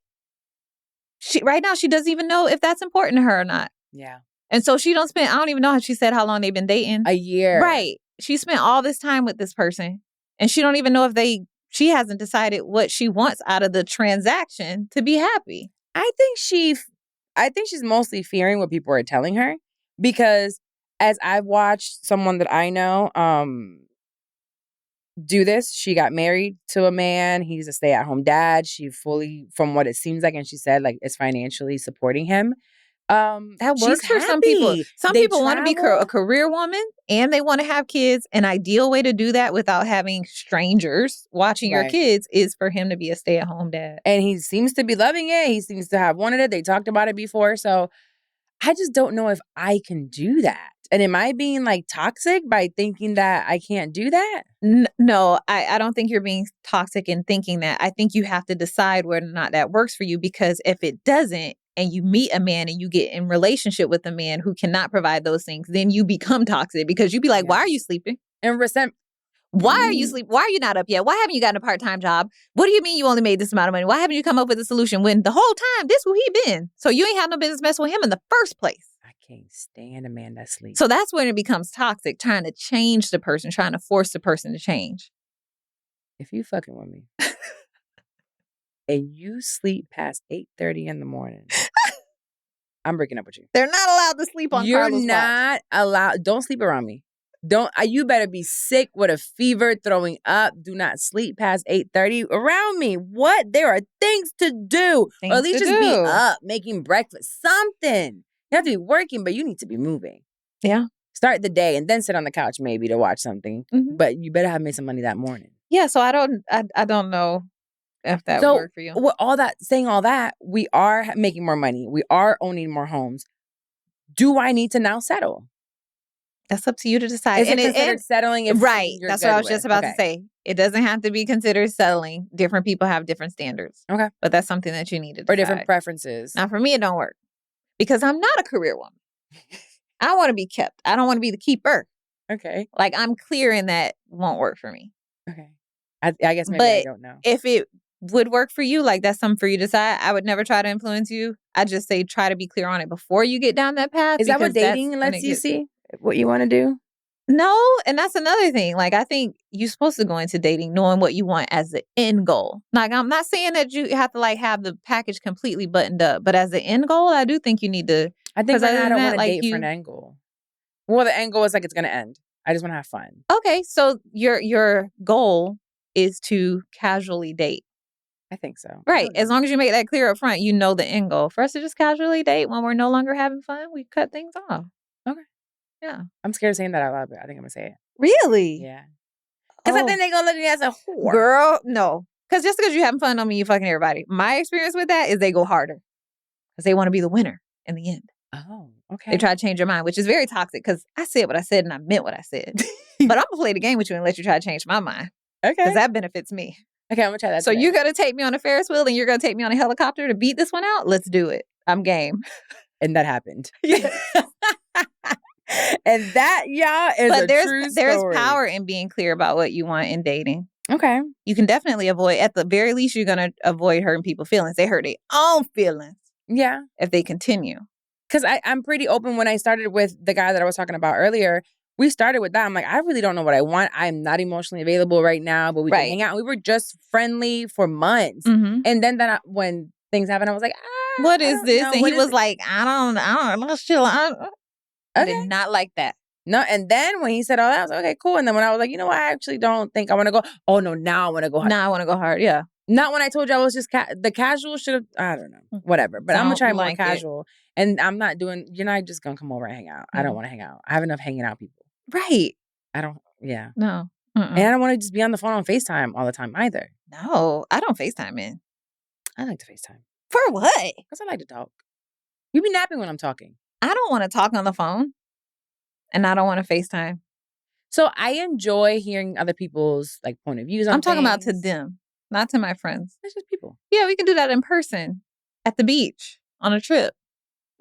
right now, she doesn't even know if that's important to her or not. Yeah. And so I don't even know how she said how long they've been dating. A year. Right. She spent all this time with this person. And she don't even know if she hasn't decided what she wants out of the transaction to be happy. I think she's mostly fearing what people are telling her, because as I've watched someone that I know do this, she got married to a man. He's a stay-at-home dad. She fully, from what it seems like, and she said, like, is financially supporting him. That works for some people. Some people want to be a career woman and they want to have kids. An ideal way to do that without having strangers watching your kids is for him to be a stay-at-home dad. And he seems to be loving it. He seems to have wanted it. They talked about it before. So I just don't know if I can do that. And am I being like toxic by thinking that I can't do that? No, I don't think you're being toxic in thinking that. I think you have to decide whether or not that works for you, because if it doesn't, and you meet a man and you get in relationship with a man who cannot provide those things, then you become toxic, because you be like, why are you sleeping? And Why are you sleep? Why are you not up yet? Why haven't you gotten a part-time job? What do you mean you only made this amount of money? Why haven't you come up with a solution when the whole time this where he been? So you ain't have no business messing with him in the first place. I can't stand a man that sleeps. So that's when it becomes toxic, trying to change the person, trying to force the person to change. If you fucking with me and you sleep past 8:30 in the morning, I'm breaking up with you. They're not allowed to sleep on Carla's watch. You're not allowed. Don't sleep around me. You better be sick with a fever, throwing up. Do not sleep past 8:30 around me. What? There are things to do. Or at least just be up, making breakfast. Something. You have to be working, but you need to be moving. Yeah. Start the day and then sit on the couch maybe to watch something. Mm-hmm. But you better have made some money that morning. Yeah, so I don't know if that would work for you. With saying all that, we are making more money. We are owning more homes. Do I need to now settle? That's up to you to decide. Is it considered settling? If right. You're That's what I was just about to say. It doesn't have to be considered settling. Different people have different standards. Okay. But that's something that you need to decide. Or different preferences. Now, for me, it don't work. Because I'm not a career woman. I want to be kept. I don't want to be the keeper. Okay. Like, I'm clear in that won't work for me. Okay. I guess maybe I don't know. If it would work for you, like that's something for you to decide. I would never try to influence you. I just say try to be clear on it before you get down that path. Is that what dating lets you see? What you want to do? No, and that's another thing. Like, I think you're supposed to go into dating knowing what you want as the end goal. Like, I'm not saying that you have to like have the package completely buttoned up, but as the end goal, I do think you need to. I think I don't want to date for an end goal. Well, the end goal is like it's going to end. I just want to have fun. Okay, so your goal is to casually date. I think so. Right. As long as you make that clear up front, you know the end goal. For us to just casually date when we're no longer having fun, we cut things off. Okay. Yeah. I'm scared of saying that out loud, but I think I'm going to say it. Really? Yeah. Because I think they're going to look at me as a whore. Girl, no. Because just because you're having fun don't mean you fucking everybody. My experience with that is they go harder. Because they want to be the winner in the end. Oh, okay. They try to change your mind, which is very toxic because I said what I said and I meant what I said. But I'm going to play the game with you and let you try to change my mind. Okay. Because that benefits me. Okay, I'm going to try that. So you're going to take me on a Ferris wheel and you're going to take me on a helicopter to beat this one out? Let's do it. I'm game. And that happened. Yes. And that, y'all, is a true story. There's power in being clear about what you want in dating. Okay. You can definitely avoid, at the very least, you're going to avoid hurting people's feelings. They hurt their own feelings. Yeah. If they continue. Because I'm pretty open. When I started with the guy that I was talking about earlier, we started with that. I'm like, I really don't know what I want. I'm not emotionally available right now, but we can hang out. We were just friendly for months. Mm-hmm. And then when things happened, I was like, what is this? Know. And he was like, I don't know. Chill. I did not like that. No, and then when he said all that, I was like, okay, cool. And then when I was like, you know what, I actually don't think I want to go. Oh, no, now I want to go hard. Now I want to go hard, yeah. Not when I told you I was just, the casual should have, I don't know, whatever. But I'm going to try more casual. And I'm not doing, you're not just going to come over and hang out. Mm-hmm. I don't want to hang out. I have enough hanging out people. Right. I don't, yeah. No. And I don't want to just be on the phone on FaceTime all the time either. No, I don't FaceTime in. I like to FaceTime. For what? Because I like to talk. You be napping when I'm talking. I don't want to talk on the phone. And I don't want to FaceTime. So I enjoy hearing other people's like point of views on I'm talking things. about to them, not to my friends. It's just people. Yeah, we can do that in person, at the beach, on a trip.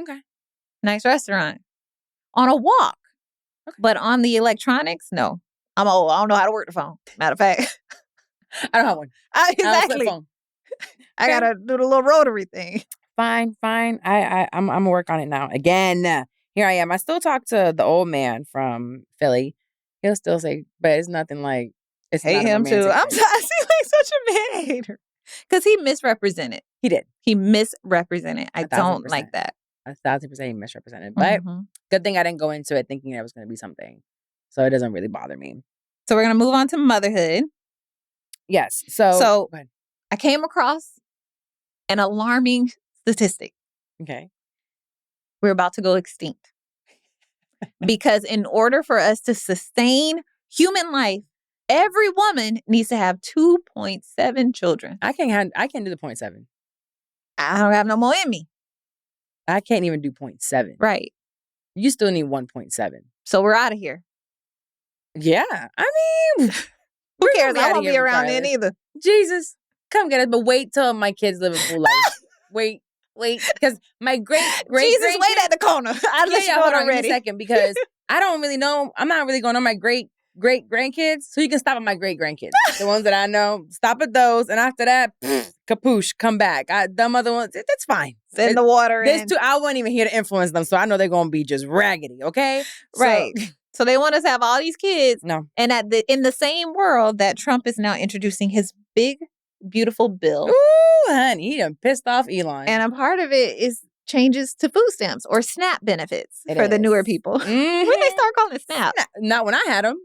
Okay. Nice restaurant. On a walk. Okay. But on the electronics, no. I'm old. I don't know how to work the phone. Matter of fact. I don't have one. Exactly. I got to do the little rotary thing. Fine. I'm going to work on it now. Again. Here I am. I still talk to the old man from Philly. He'll still say, but it's nothing like, it's hate him too. I seem like such a man hater. Because he misrepresented. He did. He misrepresented. I don't like that. 1,000% he misrepresented. But good thing I didn't go into it thinking it was going to be something. So it doesn't really bother me. So we're going to move on to motherhood. Yes. So I came across an alarming statistic. Okay. We're about to go extinct. Because in order for us to sustain human life, every woman needs to have 2.7 children. I can't do the 0.7. I don't have no more in me. I can't even do 0.7. Right. You still need 1.7. So we're out of here. Yeah. I mean, who cares? I won't be around then either. Jesus. Come get us. But wait till my kids live a full life. Wait, because my great Jesus, wait at the corner. I'll let you know hold on already. In a second, because I don't really know. I'm not really going on my great great-grandkids, so you can stop at my great-grandkids. The ones that I know, stop at those. And after that, kapoosh, come back. Them other ones, that's fine. Send the water in. I wasn't even here to influence them, so I know they're going to be just raggedy, okay? Right. So they want us to have all these kids. No. And in the same world that Trump is now introducing his big, beautiful bill. Ooh, honey, he done pissed off Elon. And a part of it is changes to food stamps or SNAP benefits for the newer people. Mm-hmm. When they start calling it SNAP? Not when I had them.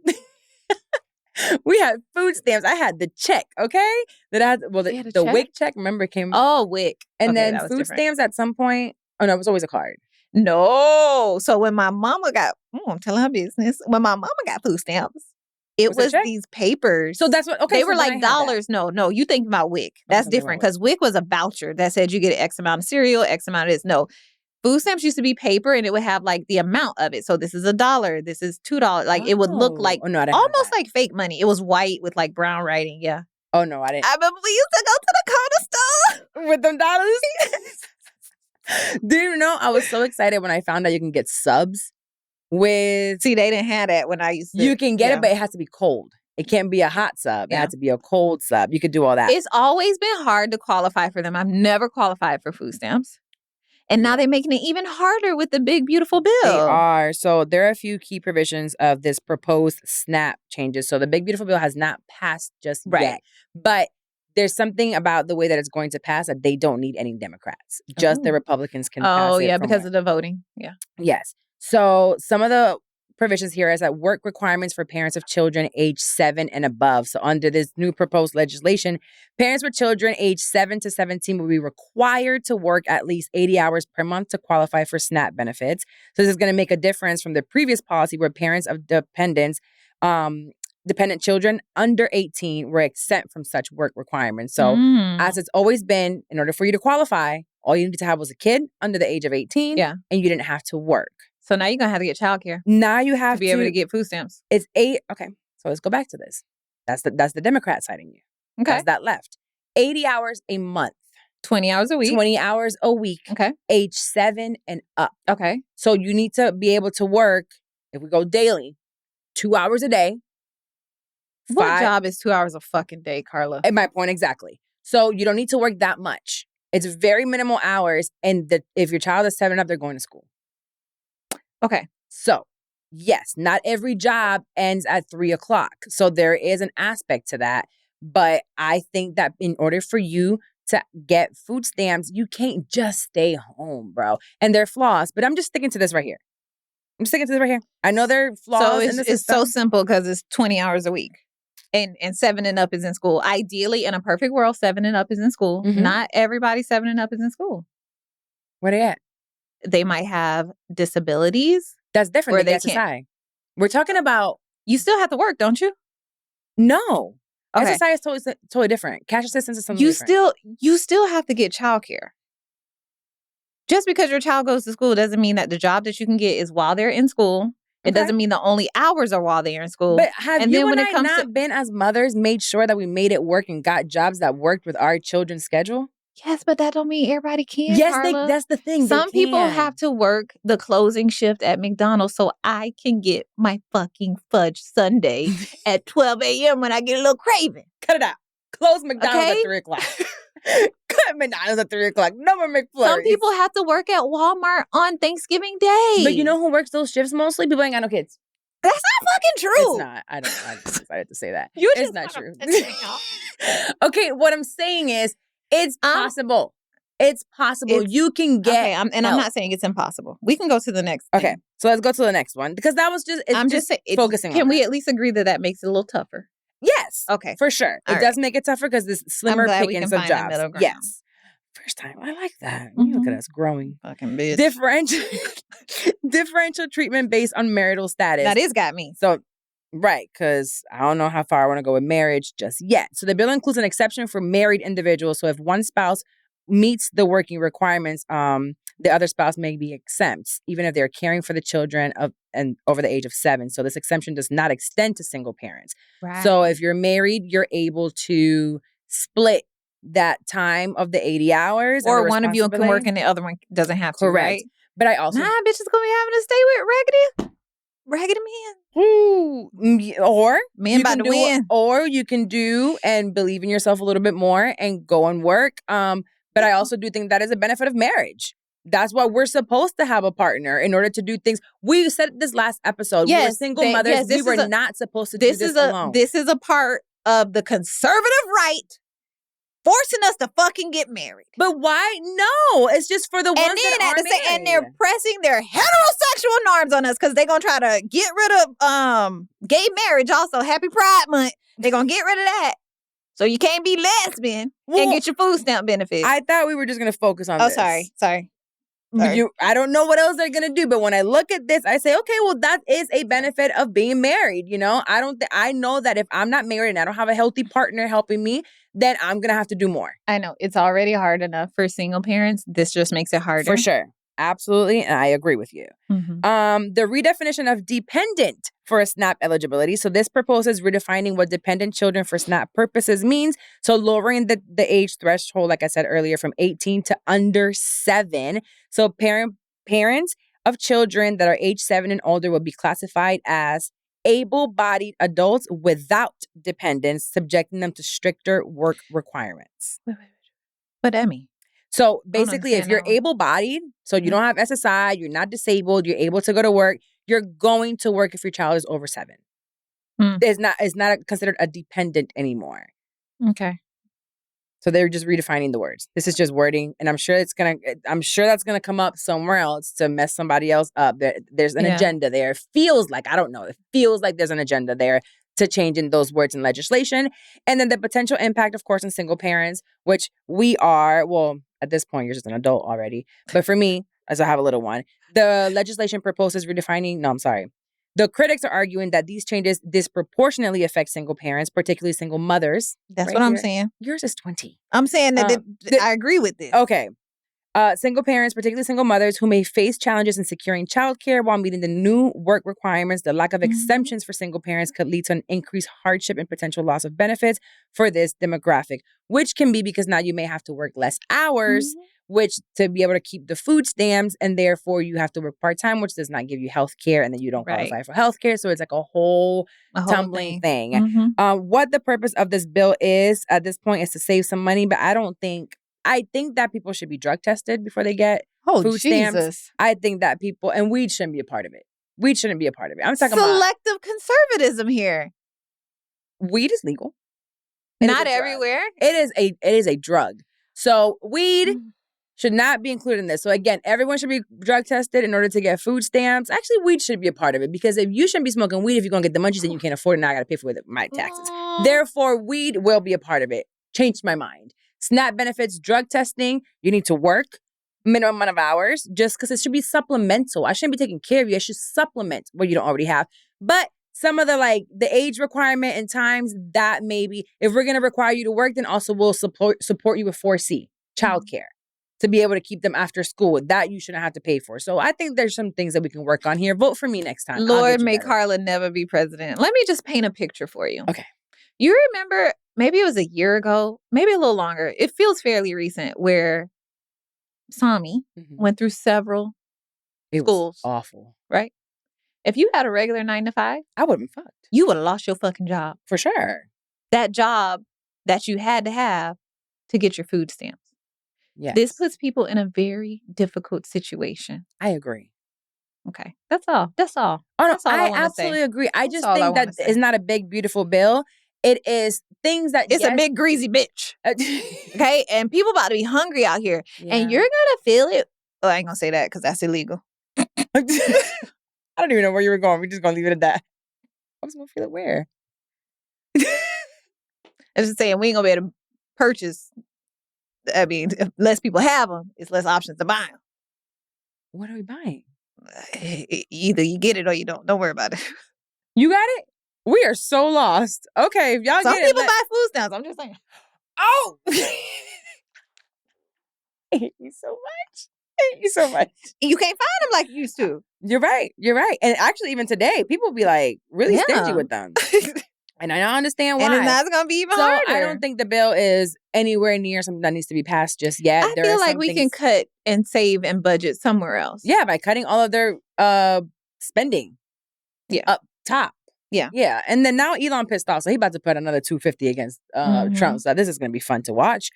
We had food stamps. I had the check, okay? That I had, the WIC check, remember, it came. Oh, WIC. And then food stamps at some point. Oh, no, it was always a card. No. So when my mama got, I'm telling her business. When my mama got food stamps, it was these papers. So that's what, okay. They were like dollars. No, you think about WIC. That's different because WIC was a voucher that said you get X amount of cereal, X amount of this. No. Food stamps used to be paper and it would have like the amount of it. So this is $1. This is $2. Like it would look like almost like fake money. It was white with like brown writing. Yeah. Oh, no, I didn't. I remember we used to go to the corner store with them dollars. Do you know, I was so excited when I found out you can get subs with. See, they didn't have that when I used to. You can get it, but it has to be cold. It can't be a hot sub. It has to be a cold sub. You could do all that. It's always been hard to qualify for them. I've never qualified for food stamps. And now they're making it even harder with the big, beautiful bill. They are. So there are a few key provisions of this proposed SNAP changes. So the big, beautiful bill has not passed just yet. But there's something about the way that it's going to pass that they don't need any Democrats. Just the Republicans can pass it. Oh, yeah, because of the voting. Yeah. Yes. So some of the provisions here is that work requirements for parents of children age 7 and above. So under this new proposed legislation, parents with children age 7 to 17 will be required to work at least 80 hours per month to qualify for SNAP benefits. So this is going to make a difference from the previous policy where parents of dependent children under 18 were exempt from such work requirements. So as it's always been, in order for you to qualify, all you needed to have was a kid under the age of 18 and you didn't have to work. So now you're going to have to get childcare. Now you have to be able to get food stamps. It's 8. Okay. So let's go back to this. That's the Democrat side in you. Okay. That's that left. 80 hours a month. 20 hours a week. 20 hours a week. Okay. Age 7 and up. Okay. So you need to be able to work, if we go daily, 2 hours a day. What job is 2 hours a fucking day, Carla? At my point, exactly. So you don't need to work that much. It's very minimal hours. And if your child is 7 and up, they're going to school. Okay. So, yes, not every job ends at 3:00. So there is an aspect to that. But I think that in order for you to get food stamps, you can't just stay home, bro. And there are flaws, but I'm just sticking to this right here. I know there are flaws in the system. It's so simple because it's 20 hours a week. And 7 and up is in school. Ideally, in a perfect world, 7 and up is in school. Mm-hmm. Not everybody 7 and up is in school. Where they at? They might have disabilities. That's different where than they SSI. We're talking about... You still have to work, don't you? No. Okay. SSI is totally different. Cash assistance is something different. You still have to get childcare. Just because your child goes to school doesn't mean that the job that you can get is while they're in school. It doesn't mean the only hours are while they're in school. But have you and I not been as mothers made sure that we made it work and got jobs that worked with our children's schedule? Yes, but that don't mean everybody can. Yes, Carla. that's the thing. Some people have to work the closing shift at McDonald's so I can get my fucking fudge sundae at 12 a.m. when I get a little craving. Cut it out. Close McDonald's at 3:00. Cut McDonald's at 3:00. No more McFlurries. Some people have to work at Walmart on Thanksgiving Day. But you know who works those shifts mostly? People ain't got no kids. That's not fucking true. It's not. I just decided to say that. It's not true. Okay, what I'm saying is, it's possible. It's possible. You can get. Okay, I'm not saying it's impossible. We can go to the next thing. Okay, so let's go to the next one because that was just. I'm just focusing. Can we at least agree that makes it a little tougher? Yes. Okay. For sure. It does make it tougher because there's slimmer pickings of jobs. Yes. First time. I like that. Mm-hmm. Look at us growing. Fucking bitch. Differential treatment based on marital status. That is got me. So, right, because I don't know how far I want to go with marriage just yet. So the bill includes an exception for married individuals. So if one spouse meets the working requirements, the other spouse may be exempt, even if they're caring for the children and over the age of 7. So this exemption does not extend to single parents. Right. So if you're married, you're able to split that time of the 80 hours. Or one of you can work and the other one doesn't have to. Correct. Right? But I also... Nah, bitch is going to be having to stay with raggedy men. Ooh, Or men about to win. Or you can do and believe in yourself a little bit more and go and work. But I also do think that is a benefit of marriage. That's why we're supposed to have a partner in order to do things. We said this last episode. Yes, we were single mothers. yes, we were not supposed to do this alone. This is a part of the conservative right forcing us to fucking get married. But why? No, it's just for the ones that aren't married. And they're pressing their heterosexual norms on us because they're going to try to get rid of gay marriage also. Happy Pride Month. They're going to get rid of that. So you can't be lesbian and get your food stamp benefits. I thought we were just going to focus on this. Oh, sorry. I don't know what else they're going to do, but when I look at this, I say, okay, well, that is a benefit of being married. You know, I know that if I'm not married and I don't have a healthy partner helping me, then I'm going to have to do more. I know. It's already hard enough for single parents. This just makes it harder. For sure. Absolutely. And I agree with you. Mm-hmm. The redefinition of dependent for a SNAP eligibility. So this proposes redefining what dependent children for SNAP purposes means. So lowering the age threshold, like I said earlier, from 18 to under 7. So parents of children that are age 7 and older will be classified as able-bodied adults without dependents, subjecting them to stricter work requirements. What that mean? So basically, if you're able-bodied, so you don't have SSI, you're not disabled, you're able to go to work, you're going to work if your child is over 7. It's not considered a dependent anymore. Okay. So they're just redefining the words. This is just wording, and I'm sure that's gonna come up somewhere else to mess somebody else up. There's an agenda there. It feels like there's an agenda there to changing those words in legislation. And then the potential impact, of course, on single parents, which we are, well, at this point, you're just an adult already. But for me, as I have a little one, the legislation proposes the critics are arguing that these changes disproportionately affect single parents, particularly single mothers. That's what I'm saying. Yours is 20. I'm saying that I agree with this. Okay. Single parents, particularly single mothers, who may face challenges in securing childcare while meeting the new work requirements. The lack of exemptions for single parents could lead to an increased hardship and potential loss of benefits for this demographic, which can be because now you may have to work less hours, which to be able to keep the food stamps, and therefore you have to work part-time, which does not give you health care, and then you don't qualify for health care. So it's like a whole tumbling thing. What the purpose of this bill is at this point is to save some money, but I think that people should be drug tested before they get food stamps. I think that people, and weed shouldn't be a part of it. Weed shouldn't be a part of it. I'm talking about selective conservatism here. Weed is legal. Not everywhere. It is a drug. So weed should not be included in this. So again, everyone should be drug tested in order to get food stamps. Actually, weed should be a part of it because if you shouldn't be smoking weed if you're gonna get the munchies and you can't afford it, now I gotta pay for my taxes. Therefore, weed will be a part of it. Changed my mind. SNAP benefits, drug testing, you need to work minimum amount of hours just because it should be supplemental. I shouldn't be taking care of you. I should supplement what you don't already have. But some of the age requirement and times that maybe if we're going to require you to work, then also we'll support you with 4C, childcare, to be able to keep them after school. That you shouldn't have to pay for. So I think there's some things that we can work on here. Vote for me next time. Lord, may Carla never be president. Let me just paint a picture for you. Okay. You remember, maybe it was a year ago, maybe a little longer. It feels fairly recent where Sami went through several schools. Awful. Right? If you had a regular 9 to 5, I would have been fucked. You would have lost your fucking job. For sure. That job that you had to have to get your food stamps. Yes. This puts people in a very difficult situation. I agree. Okay. That's all. Oh, no, that's all I absolutely agree. I just think that it's not a big, beautiful bill. It is things that it's a big greasy bitch. Okay, and people about to be hungry out here, and you're gonna feel it. Oh, I ain't gonna say that because that's illegal. I don't even know where you were going. We're just gonna leave it at that. I was gonna feel it where. I was just saying we ain't gonna be able to purchase. I mean, if less people have them, it's less options to buy them. What are we buying? Either you get it or you don't. Don't worry about it. You got it? We are so lost. Okay, if y'all Some get it. Some people buy food stamps. I'm just saying. Oh! I hate you so much. You can't find them like you used to. You're right. And actually, even today, people be like really stingy with them. And I don't understand why. And it's not going to be even harder. I don't think the bill is anywhere near something that needs to be passed just yet. I feel like we can cut and save and budget somewhere else. Yeah, by cutting all of their spending up top. Yeah. Yeah. And then now Elon pissed off. So he about to put another 250 against Trump. So this is going to be fun to watch.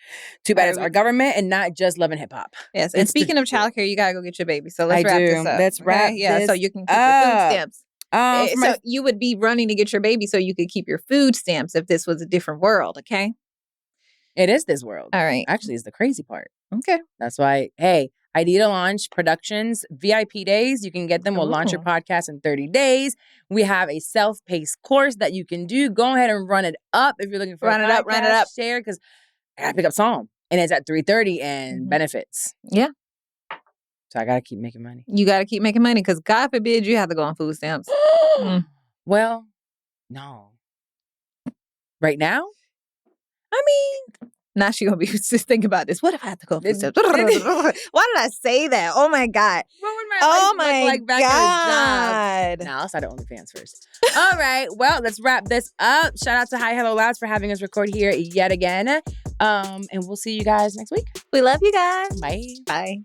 Too bad it's our government and not just Love and Hip Hop. Yes. And speaking of childcare, you got to go get your baby. So let's wrap this up. Let's wrap Yeah. So you can keep your food stamps. So you would be running to get your baby so you could keep your food stamps if this was a different world. Okay. It is this world. All right. Actually, it's the crazy part. Okay. That's why, hey, Idea Launch Productions VIP days. You can get them. We'll launch your podcast in 30 days. We have a self-paced course that you can do. Go ahead and run it up if you're looking for run it up. Share because I gotta pick up Psalm and it's at 3:30 and benefits. Yeah. So I gotta keep making money. You gotta keep making money because God forbid you have to go on food stamps. Well, no. Right now? I mean, now she gonna be just thinking about this. What if I have to go on food stamps? Why did I say that? Oh my God. What would my life look like back God. in the job? Nah, I'll start at OnlyFans first. All right. Well, let's wrap this up. Shout out to Hi Hello Louds for having us record here yet again. And we'll see you guys next week. We love you guys. Bye. Bye.